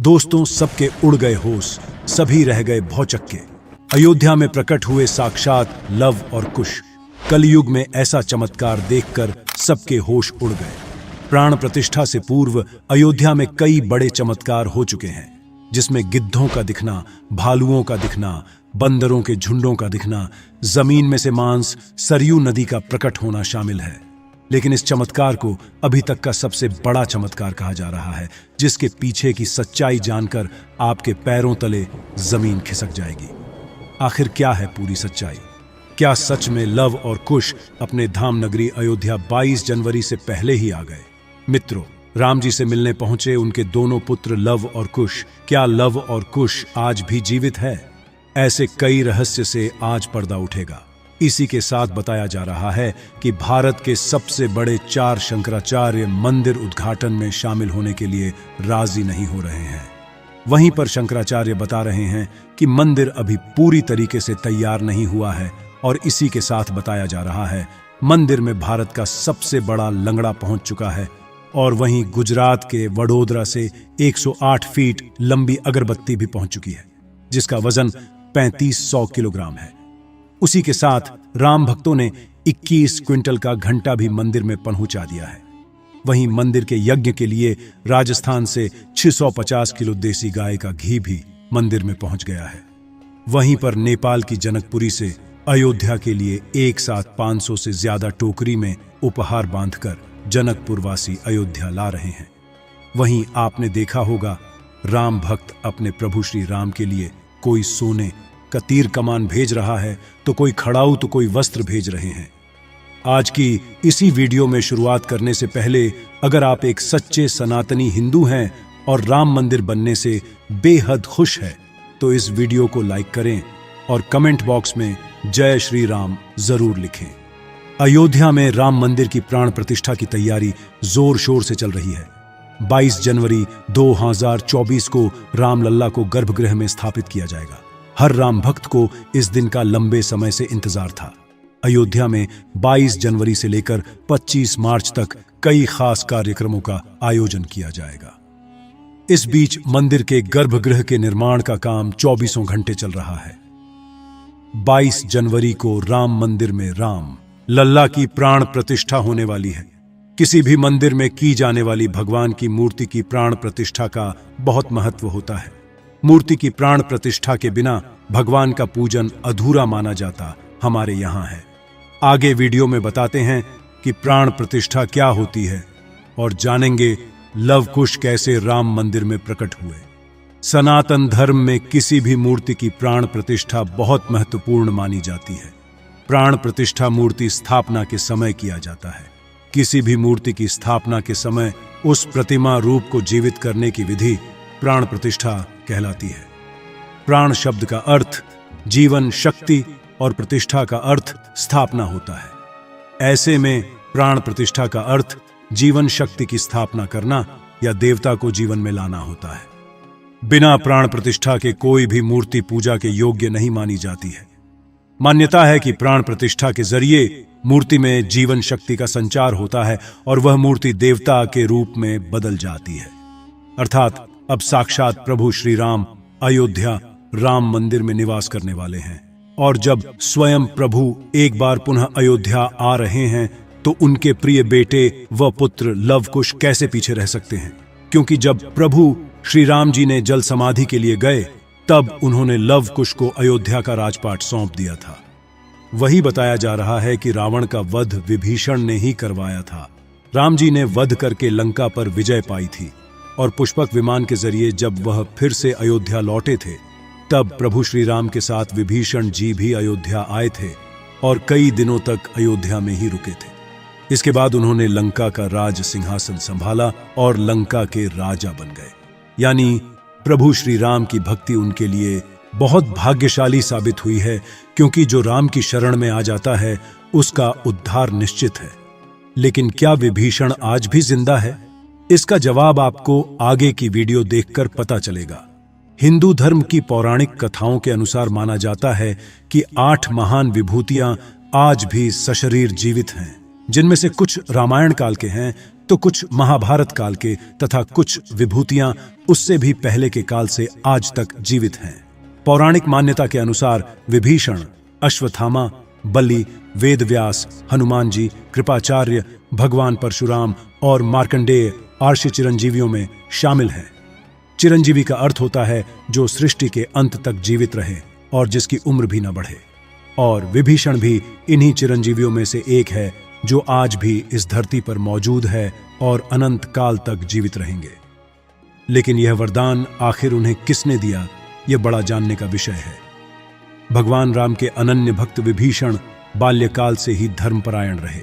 दोस्तों, सबके उड़ गए होश, सभी रह गए भौचक्के। अयोध्या में प्रकट हुए साक्षात लव और कुश। कलयुग में ऐसा चमत्कार देखकर सबके होश उड़ गए। प्राण प्रतिष्ठा से पूर्व अयोध्या में कई बड़े चमत्कार हो चुके हैं, जिसमें गिद्धों का दिखना, भालुओं का दिखना, बंदरों के झुंडों का दिखना, जमीन में से मांस, सरयू नदी का प्रकट होना शामिल है। लेकिन इस चमत्कार को अभी तक का सबसे बड़ा चमत्कार कहा जा रहा है, जिसके पीछे की सच्चाई जानकर आपके पैरों तले जमीन खिसक जाएगी। आखिर क्या है पूरी सच्चाई? क्या सच में लव और कुश अपने धाम नगरी अयोध्या 22 जनवरी से पहले ही आ गए? मित्रों, राम जी से मिलने पहुंचे उनके दोनों पुत्र लव और कुश। क्या लव और कुश आज भी जीवित है? ऐसे कई रहस्य से आज पर्दा उठेगा। इसी के साथ बताया जा रहा है कि भारत के सबसे बड़े 4 शंकराचार्य मंदिर उद्घाटन में शामिल होने के लिए राजी नहीं हो रहे हैं। वहीं पर शंकराचार्य बता रहे हैं कि मंदिर अभी पूरी तरीके से तैयार नहीं हुआ है, और इसी के साथ बताया जा रहा है मंदिर में भारत का सबसे बड़ा लंगड़ा पहुंच चुका है। और वहीं गुजरात के वडोदरा से 108 फीट लंबी अगरबत्ती भी पहुंच चुकी है, जिसका वजन 3500 किलोग्राम है। उसी के साथ राम भक्तों ने 21 क्विंटल का घंटा भी मंदिर में पहुंचा दिया है। वहीं मंदिर के यज्ञ के लिए राजस्थान से 650 किलो देसी गाय का घी भी मंदिर में पहुंच गया है। वहीं पर नेपाल की जनकपुरी से अयोध्या के लिए एक साथ 500 से ज्यादा टोकरी में उपहार बांधकर जनकपुर वासी अयोध्या ला रहे हैं। वहीं आपने देखा होगा, राम भक्त अपने प्रभु श्री राम के लिए कोई सोने का तीर कमान भेज रहा है, तो कोई खड़ाऊ, तो कोई वस्त्र भेज रहे हैं। आज की इसी वीडियो में शुरुआत करने से पहले, अगर आप एक सच्चे सनातनी हिंदू हैं और राम मंदिर बनने से बेहद खुश है, तो इस वीडियो को लाइक करें और कमेंट बॉक्स में जय श्री राम जरूर लिखें। अयोध्या में राम मंदिर की प्राण प्रतिष्ठा की तैयारी जोर शोर से चल रही है। 22 जनवरी 2024 को रामलल्ला को गर्भगृह में स्थापित किया जाएगा। हर राम भक्त को इस दिन का लंबे समय से इंतजार था। अयोध्या में 22 जनवरी से लेकर 25 मार्च तक कई खास कार्यक्रमों का आयोजन किया जाएगा। इस बीच मंदिर के गर्भगृह के निर्माण का काम 24 घंटे चल रहा है। 22 जनवरी को राम मंदिर में राम लल्ला की प्राण प्रतिष्ठा होने वाली है। किसी भी मंदिर में की जाने वाली भगवान की मूर्ति की प्राण प्रतिष्ठा का बहुत महत्व होता है। मूर्ति की प्राण प्रतिष्ठा के बिना भगवान का पूजन अधूरा माना जाता हमारे यहाँ है। आगे वीडियो में बताते हैं कि प्राण प्रतिष्ठा क्या होती है, और जानेंगे लव कुश कैसे राम मंदिर में प्रकट हुए। सनातन धर्म में किसी भी मूर्ति की प्राण प्रतिष्ठा बहुत महत्वपूर्ण मानी जाती है। प्राण प्रतिष्ठा मूर्ति स्थापना के समय किया जाता है। किसी भी मूर्ति की स्थापना के समय उस प्रतिमा रूप को जीवित करने की विधि प्राण प्रतिष्ठा कहलाती है। प्राण शब्द का अर्थ जीवन, शक्ति और प्रतिष्ठा का अर्थ स्थापना होता है। ऐसे में प्राण प्रतिष्ठा का अर्थ जीवन शक्ति की स्थापना करना या देवता को जीवन में लाना होता है। बिना प्राण प्रतिष्ठा के कोई भी मूर्ति पूजा के योग्य नहीं मानी जाती है। मान्यता है कि प्राण प्रतिष्ठा के जरिए मूर्ति में जीवन शक्ति का संचार होता है और वह मूर्ति देवता के रूप में बदल जाती है। अर्थात अब साक्षात प्रभु श्री राम अयोध्या राम मंदिर में निवास करने वाले हैं। और जब स्वयं प्रभु एक बार पुनः अयोध्या आ रहे हैं, तो उनके प्रिय बेटे व पुत्र लव कुश कैसे पीछे रह सकते हैं? क्योंकि जब प्रभु श्री राम जी ने जल समाधि के लिए गए, तब उन्होंने लव कुश को अयोध्या का राजपाट सौंप दिया था। वही बताया जा रहा है कि रावण का वध विभीषण ने ही करवाया था। राम जी ने वध करके लंका पर विजय पाई थी, और पुष्पक विमान के जरिए जब वह फिर से अयोध्या लौटे थे, तब प्रभु श्री राम के साथ विभीषण जी भी अयोध्या आए थे और कई दिनों तक अयोध्या में ही रुके थे। इसके बाद उन्होंने लंका का राज सिंहासन संभाला और लंका के राजा बन गए। यानी प्रभु श्री राम की भक्ति उनके लिए बहुत भाग्यशाली साबित हुई है, क्योंकि जो राम की शरण में आ जाता है उसका उद्धार निश्चित है। लेकिन क्या विभीषण आज भी जिंदा है? इसका जवाब आपको आगे की वीडियो देखकर पता चलेगा। हिंदू धर्म की पौराणिक कथाओं के अनुसार माना जाता है कि 8 महान विभूतियां आज भी सशरीर जीवित हैं, जिनमें से कुछ रामायण काल के हैं, तो कुछ महाभारत काल के तथा कुछ विभूतियां उससे भी पहले के काल से आज तक जीवित हैं। पौराणिक मान्यता के अनुसार विभीषण, अश्वत्थामा, बलि, वेदव्यास, हनुमान जी, कृपाचार्य, भगवान परशुराम और मार्कंडेय आर्ष चिरंजीवियों में शामिल हैं। चिरंजीवी का अर्थ होता है जो सृष्टि के अंत तक जीवित रहे और जिसकी उम्र भी न बढ़े, और विभीषण भी इन्हीं चिरंजीवियों में से एक है जो आज भी इस धरती पर मौजूद है और अनंत काल तक जीवित रहेंगे। लेकिन यह वरदान आखिर उन्हें किसने दिया, यह बड़ा जानने का विषय है। भगवान राम के अनन्य भक्त विभीषण बाल्यकाल से ही धर्मपरायण रहे।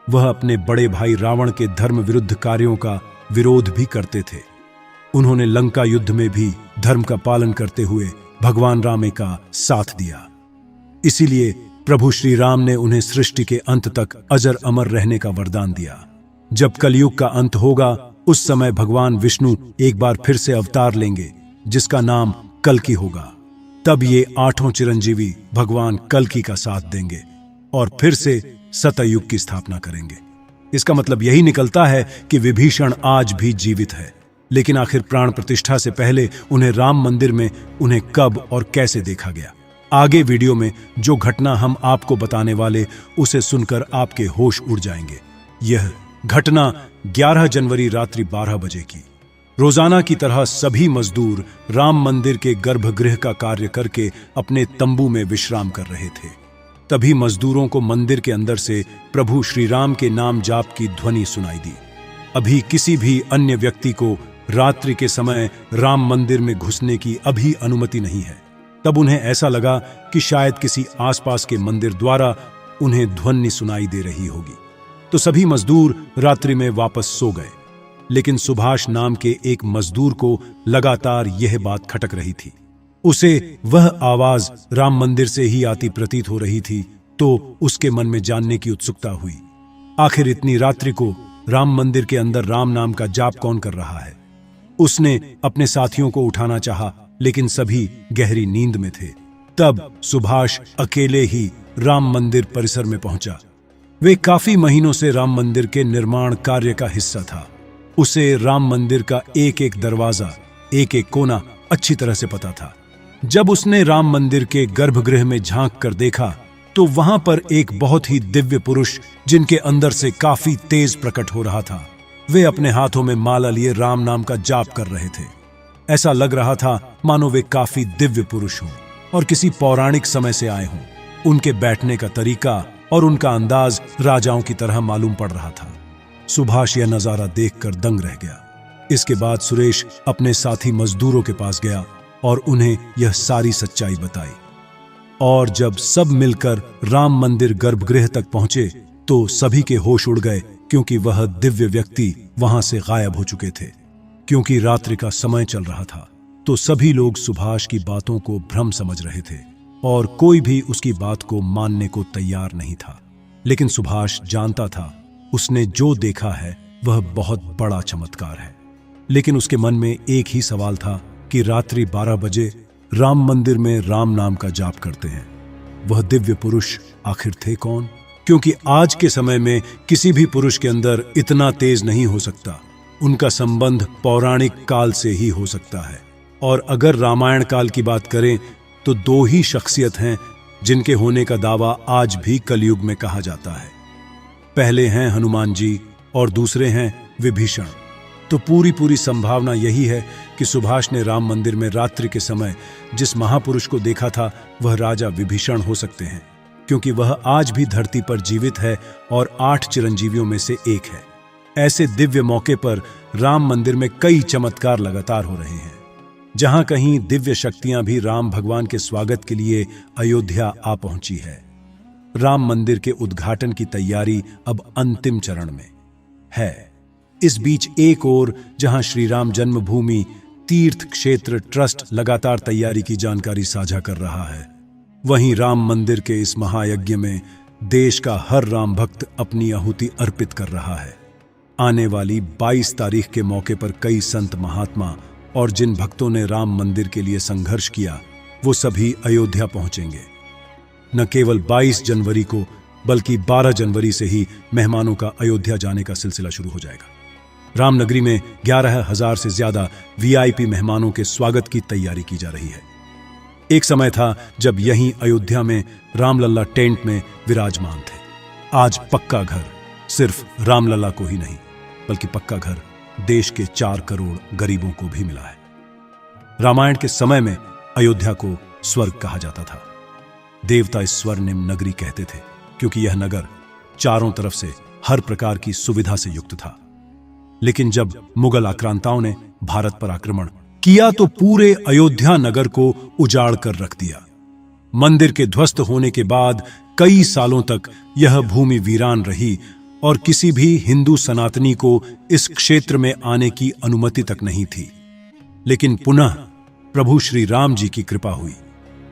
वह अपने बड़े भाई रावण के धर्म विरुद्ध कार्यों का विरोध भी करते थे। उन्होंने लंका युद्ध में भी धर्म का पालन करते हुए भगवान राम का साथ दिया। इसीलिए प्रभु श्री राम ने उन्हें सृष्टि के अंत तक अजर अमर रहने का वरदान दिया। जब कलयुग का अंत होगा, उस समय भगवान विष्णु एक बार फिर से अवतार लेंगे, जिसका नाम कल्कि होगा। तब ये 8 चिरंजीवी भगवान कल्कि का साथ देंगे और फिर से सतयुग की स्थापना करेंगे। इसका मतलब यही निकलता है कि विभीषण आज भी जीवित है। लेकिन आखिर प्राण प्रतिष्ठा से पहले उन्हें राम मंदिर में उन्हें कब और कैसे देखा गया? आगे वीडियो में जो घटना हम आपको बताने वाले, उसे सुनकर आपके होश उड़ जाएंगे। यह घटना 11 जनवरी रात्रि 12 बजे की। रोजाना की तरह सभी मजदूर राम मंदिर के गर्भगृह का कार्य करके अपने तंबू में विश्राम कर रहे थे। तभी मजदूरों को मंदिर के अंदर से प्रभु श्री राम के नाम जाप की ध्वनि सुनाई दी। अभी किसी भी अन्य व्यक्ति को रात्रि के समय राम मंदिर में घुसने की अभी अनुमति नहीं है। तब उन्हें ऐसा लगा कि शायद किसी आसपास के मंदिर द्वारा उन्हें ध्वनि सुनाई दे रही होगी, तो सभी मजदूर रात्रि में वापस सो गए। लेकिन सुभाष नाम के एक मजदूर को लगातार यह बात खटक रही थी। उसे वह आवाज राम मंदिर से ही आती प्रतीत हो रही थी, तो उसके मन में जानने की उत्सुकता हुई। आखिर इतनी रात्रि को राम मंदिर के अंदर राम नाम का जाप कौन कर रहा है? उसने अपने साथियों को उठाना चाहा, लेकिन सभी गहरी नींद में थे। तब सुभाष अकेले ही राम मंदिर परिसर में पहुंचा। वे काफी महीनों से राम मंदिर के निर्माण कार्य का हिस्सा था। उसे राम मंदिर का एक एक दरवाजा, एक एक कोना अच्छी तरह से पता था। जब उसने राम मंदिर के गर्भगृह में झांक कर देखा, तो वहां पर एक बहुत ही दिव्य पुरुष, जिनके अंदर से काफी तेज प्रकट हो रहा था। वे अपने हाथों में माला लिए राम नाम का जाप कर रहे थे। ऐसा लग रहा था मानो वे काफी दिव्य पुरुष हों और किसी पौराणिक समय से आए हों। उनके बैठने का तरीका और उनका अंदाज राजाओं की तरह मालूम पड़ रहा था। सुभाष यह नजारा देखकर दंग रह गया। इसके बाद सुरेश अपने साथी मजदूरों के पास गया और उन्हें यह सारी सच्चाई बताई। और जब सब मिलकर राम मंदिर गर्भगृह तक पहुंचे, तो सभी के होश उड़ गए, क्योंकि वह दिव्य व्यक्ति वहां से गायब हो चुके थे। क्योंकि रात्रि का समय चल रहा था, तो सभी लोग सुभाष की बातों को भ्रम समझ रहे थे और कोई भी उसकी बात को मानने को तैयार नहीं था। लेकिन सुभाष जानता था, उसने जो देखा है वह बहुत बड़ा चमत्कार है। लेकिन उसके मन में एक ही सवाल था कि रात्रि 12 बजे राम मंदिर में राम नाम का जाप करते हैं, वह दिव्य पुरुष आखिर थे कौन? क्योंकि आज के समय में किसी भी पुरुष के अंदर इतना तेज नहीं हो सकता। उनका संबंध पौराणिक काल से ही हो सकता है। और अगर रामायण काल की बात करें, तो 2 ही शख्सियत हैं जिनके होने का दावा आज भी कलयुग में कहा जाता है। पहले हैं हनुमान जी और दूसरे हैं विभीषण। तो पूरी संभावना यही है कि सुभाष ने राम मंदिर में रात्रि के समय जिस महापुरुष को देखा था, वह राजा विभीषण हो सकते हैं, क्योंकि वह आज भी धरती पर जीवित है और 8 चिरंजीवियों में से एक है। ऐसे दिव्य मौके पर राम मंदिर में कई चमत्कार लगातार हो रहे हैं। जहां कहीं दिव्य शक्तियां भी राम भगवान के स्वागत के लिए अयोध्या आ पहुंची है। राम मंदिर के उद्घाटन की तैयारी अब अंतिम चरण में है। इस बीच एक ओर जहां श्री राम जन्मभूमि तीर्थ क्षेत्र ट्रस्ट लगातार तैयारी की जानकारी साझा कर रहा है, वहीं राम मंदिर के इस महायज्ञ में देश का हर राम भक्त अपनी आहुति अर्पित कर रहा है। आने वाली 22 तारीख के मौके पर कई संत महात्मा और जिन भक्तों ने राम मंदिर के लिए संघर्ष किया, वो सभी अयोध्या पहुंचेंगे। न केवल 22 जनवरी को बल्कि 12 जनवरी से ही मेहमानों का अयोध्या जाने का सिलसिला शुरू हो जाएगा। रामनगरी में 11,000 से ज्यादा वीआईपी मेहमानों के स्वागत की तैयारी की जा रही है। एक समय था जब यहीं अयोध्या में रामलला टेंट में विराजमान थे। आज पक्का घर सिर्फ रामलला को ही नहीं, बल्कि पक्का घर देश के 4 करोड़ गरीबों को भी मिला है। रामायण के समय में अयोध्या को स्वर्ग कहा जाता था। देवता इस स्वर्णिम नगरी कहते थे, क्योंकि यह नगर चारों तरफ से हर प्रकार की सुविधा से युक्त था। लेकिन जब मुगल आक्रांताओं ने भारत पर आक्रमण किया तो पूरे अयोध्या नगर को उजाड़ कर रख दिया। मंदिर के ध्वस्त होने के बाद कई सालों तक यह भूमि वीरान रही और किसी भी हिंदू सनातनी को इस क्षेत्र में आने की अनुमति तक नहीं थी। लेकिन पुनः प्रभु श्री राम जी की कृपा हुई।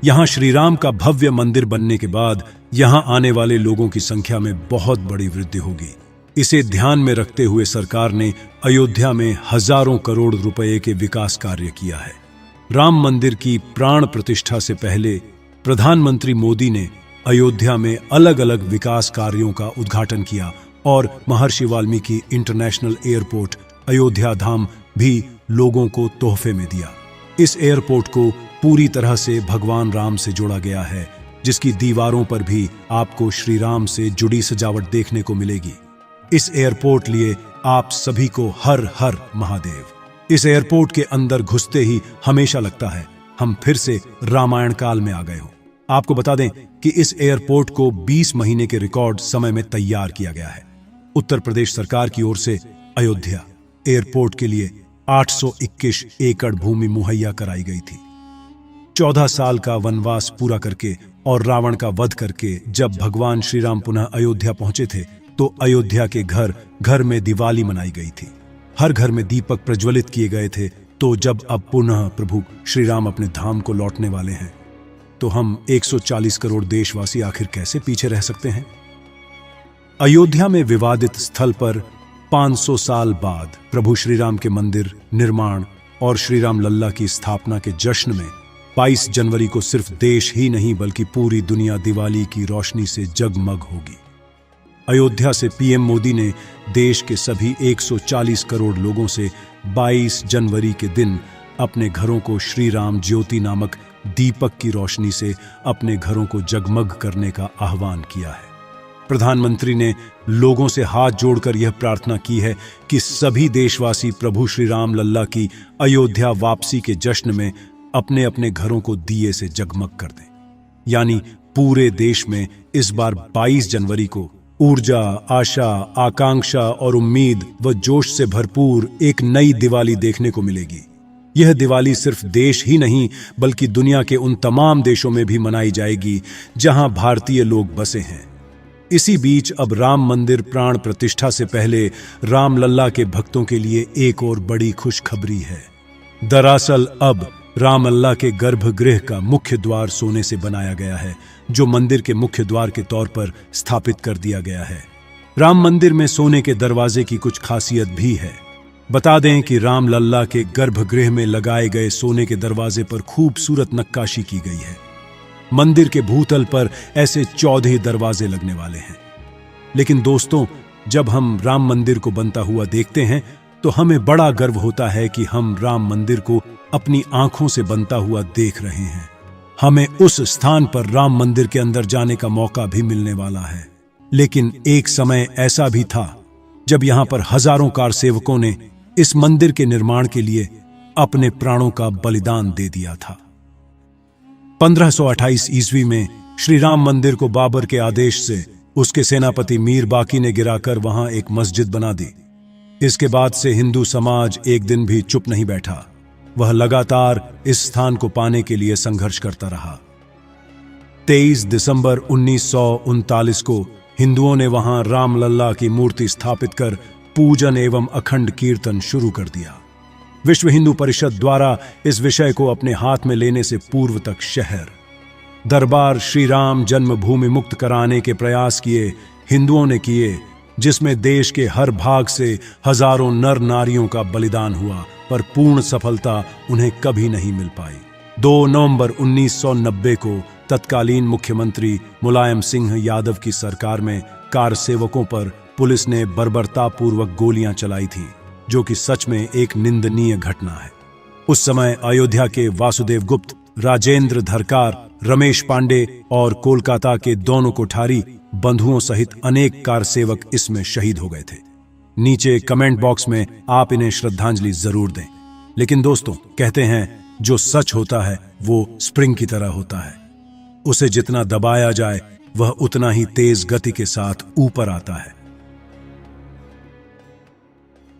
यहां श्री राम का भव्य मंदिर बनने के बाद यहां आने वाले लोगों की संख्या में बहुत बड़ी वृद्धि होगी। इसे ध्यान में रखते हुए सरकार ने अयोध्या में हजारों करोड़ रुपए के विकास कार्य किया है। राम मंदिर की प्राण प्रतिष्ठा से पहले प्रधानमंत्री मोदी ने अयोध्या में अलग अलग विकास कार्यों का उद्घाटन किया और महर्षि वाल्मीकि इंटरनेशनल एयरपोर्ट अयोध्या धाम भी लोगों को तोहफे में दिया। इस एयरपोर्ट को पूरी तरह से भगवान राम से जोड़ा गया है, जिसकी दीवारों पर भी आपको श्री राम से जुड़ी सजावट देखने को मिलेगी। इस एयरपोर्ट लिए आप सभी को हर हर महादेव। इस एयरपोर्ट के अंदर घुसते ही हमेशा लगता है हम फिर से रामायण काल में आ गए हो। आपको बता दें कि इस एयरपोर्ट को 20 महीने के रिकॉर्ड समय में तैयार किया गया है। उत्तर प्रदेश सरकार की ओर से अयोध्या एयरपोर्ट के लिए 821 एकड़ भूमि मुहैया कराई गई थी। 14 साल का वनवास पूरा करके और रावण का वध करके जब भगवान श्री राम पुनः अयोध्या पहुंचे थे तो अयोध्या के घर घर में दिवाली मनाई गई थी। हर घर में दीपक प्रज्वलित किए गए थे। तो जब अब पुनः प्रभु श्री राम अपने धाम को लौटने वाले हैं तो हम 140 करोड़ देशवासी आखिर कैसे पीछे रह सकते हैं। अयोध्या में विवादित स्थल पर 500 साल बाद प्रभु श्री राम के मंदिर निर्माण और श्री राम लल्ला की स्थापना के जश्न में 22 जनवरी को सिर्फ देश ही नहीं बल्कि पूरी दुनिया दिवाली की रोशनी से जगमग होगी। अयोध्या से पीएम मोदी ने देश के सभी 140 करोड़ लोगों से 22 जनवरी के दिन अपने घरों को श्री राम ज्योति नामक दीपक की रोशनी से अपने घरों को जगमग करने का आह्वान किया है। प्रधानमंत्री ने लोगों से हाथ जोड़कर यह प्रार्थना की है कि सभी देशवासी प्रभु श्री राम लल्ला की अयोध्या वापसी के जश्न में अपने अपने घरों को दिए से जगमग कर दें। यानी पूरे देश में इस बार 22 जनवरी को ऊर्जा, आशा, आकांक्षा और उम्मीद व जोश से भरपूर एक नई दिवाली देखने को मिलेगी। यह दिवाली सिर्फ देश ही नहीं बल्कि दुनिया के उन तमाम देशों में भी मनाई जाएगी जहां भारतीय लोग बसे हैं। इसी बीच अब राम मंदिर प्राण प्रतिष्ठा से पहले रामलल्ला के भक्तों के लिए एक और बड़ी खुशखबरी है। दरअसल अब रामलल्ला के गर्भगृह का मुख्य द्वार सोने से बनाया गया है, जो मंदिर के मुख्य द्वार के तौर पर स्थापित कर दिया गया है। राम मंदिर में सोने के दरवाजे की कुछ खासियत भी है। बता दें कि रामलल्ला के गर्भगृह में लगाए गए सोने के दरवाजे पर खूबसूरत नक्काशी की गई है। मंदिर के भूतल पर ऐसे 14 दरवाजे लगने वाले हैं। लेकिन दोस्तों, जब हम राम मंदिर को बनता हुआ देखते हैं तो हमें बड़ा गर्व होता है कि हम राम मंदिर को अपनी आंखों से बनता हुआ देख रहे हैं। हमें उस स्थान पर राम मंदिर के अंदर जाने का मौका भी मिलने वाला है। लेकिन एक समय ऐसा भी था जब यहां पर हजारों कारसेवकों ने इस मंदिर के निर्माण के लिए अपने प्राणों का बलिदान दे दिया था। 1528 ईस्वी में श्री राम मंदिर को बाबर के आदेश से उसके सेनापति मीर बाकी ने गिराकर वहां एक मस्जिद बना दी। इसके बाद से हिंदू समाज एक दिन भी चुप नहीं बैठा। वह लगातार इस स्थान को पाने के लिए संघर्ष करता रहा। 23 दिसंबर 1939 को हिंदुओं ने वहां रामलल्ला की मूर्ति स्थापित कर पूजन एवं अखंड कीर्तन शुरू कर दिया। विश्व हिंदू परिषद द्वारा इस विषय को अपने हाथ में लेने से पूर्व तक शहर दरबार श्री राम जन्मभूमि मुक्त कराने के प्रयास किए हिंदुओं ने किए, जिसमें देश के हर भाग से हजारों नर नारियों का बलिदान हुआ, पर पूर्ण सफलता उन्हें कभी नहीं मिल पाई। 2 नवंबर 1990 को तत्कालीन मुख्यमंत्री मुलायम सिंह यादव की सरकार में कार सेवकों पर पुलिस ने बर्बरतापूर्वक गोलियां चलाई थीं, जो कि सच में एक निंदनीय घटना है। उस समय अयोध्या के वासुदेव गुप्त, राजेंद्र धरकार, रमेश पांडे और कोलकाता के दोनों कोठारी बंधुओं सहित अनेक कार सेवक इसमें शहीद हो गए थे। नीचे कमेंट बॉक्स में आप इन्हें श्रद्धांजलि जरूर दें। लेकिन दोस्तों, कहते हैं जो सच होता है वो स्प्रिंग की तरह होता है, उसे जितना दबाया जाए वह उतना ही तेज गति के साथ ऊपर आता है।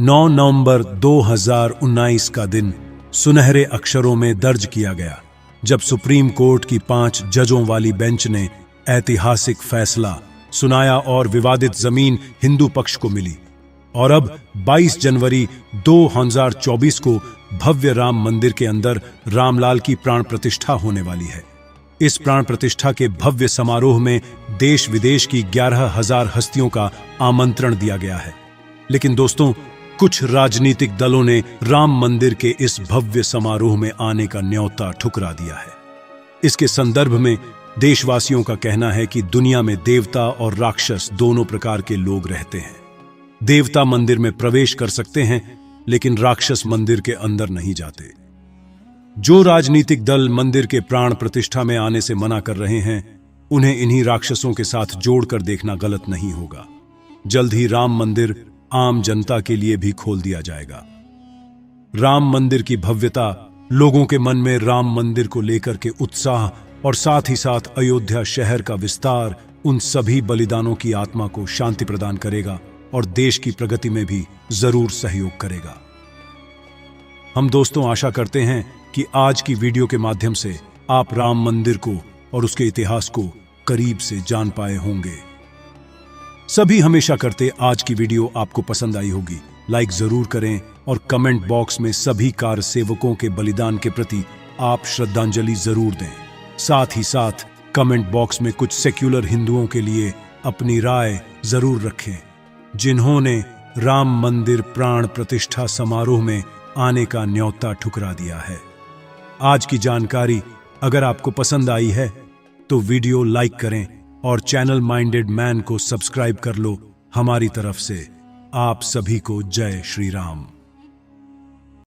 9 नवंबर 2019 का दिन सुनहरे अक्षरों में दर्ज किया गया, जब सुप्रीम कोर्ट की 5 जजों वाली बेंच ने ऐतिहासिक फैसला सुनाया और विवादित जमीन हिंदू पक्ष को मिली। और अब 22 जनवरी 2024 को भव्य राम मंदिर के अंदर रामलाल की प्राण प्रतिष्ठा होने वाली है। इस प्राण प्रतिष्ठा के भव्य समारोह में देश विदेश की 11,000 हस्तियों का आमंत्रण दिया गया है। लेकिन दोस्तों, कुछ राजनीतिक दलों ने राम मंदिर के इस भव्य समारोह में आने का न्योता ठुकरा दिया है। इसके संदर्भ में देशवासियों का कहना है कि दुनिया में देवता और राक्षस दोनों प्रकार के लोग रहते हैं। देवता मंदिर में प्रवेश कर सकते हैं, लेकिन राक्षस मंदिर के अंदर नहीं जाते। जो राजनीतिक दल मंदिर के प्राण प्रतिष्ठा में आने से मना कर रहे हैं, उन्हें इन्हीं राक्षसों के साथ जोड़कर देखना गलत नहीं होगा। जल्द ही राम मंदिर आम जनता के लिए भी खोल दिया जाएगा। राम मंदिर की भव्यता, लोगों के मन में राम मंदिर को लेकर के उत्साह और साथ ही साथ अयोध्या शहर का विस्तार उन सभी बलिदानों की आत्मा को शांति प्रदान करेगा और देश की प्रगति में भी जरूर सहयोग करेगा। हम दोस्तों आशा करते हैं कि आज की वीडियो के माध्यम से आप राम मंदिर को और उसके इतिहास को करीब से जान पाए होंगे। सभी हमेशा करते आज की वीडियो आपको पसंद आई होगी। लाइक जरूर करें और कमेंट बॉक्स में सभी कार सेवकों के बलिदान के प्रति आप श्रद्धांजलि जरूर दें। साथ ही साथ कमेंट बॉक्स में कुछ सेक्युलर हिंदुओं के लिए अपनी राय जरूर रखें, जिन्होंने राम मंदिर प्राण प्रतिष्ठा समारोह में आने का न्योता ठुकरा दिया है। आज की जानकारी अगर आपको पसंद आई है तो वीडियो लाइक करें और चैनल माइंडेड मैन को सब्सक्राइब कर लो। हमारी तरफ से आप सभी को जय श्री राम।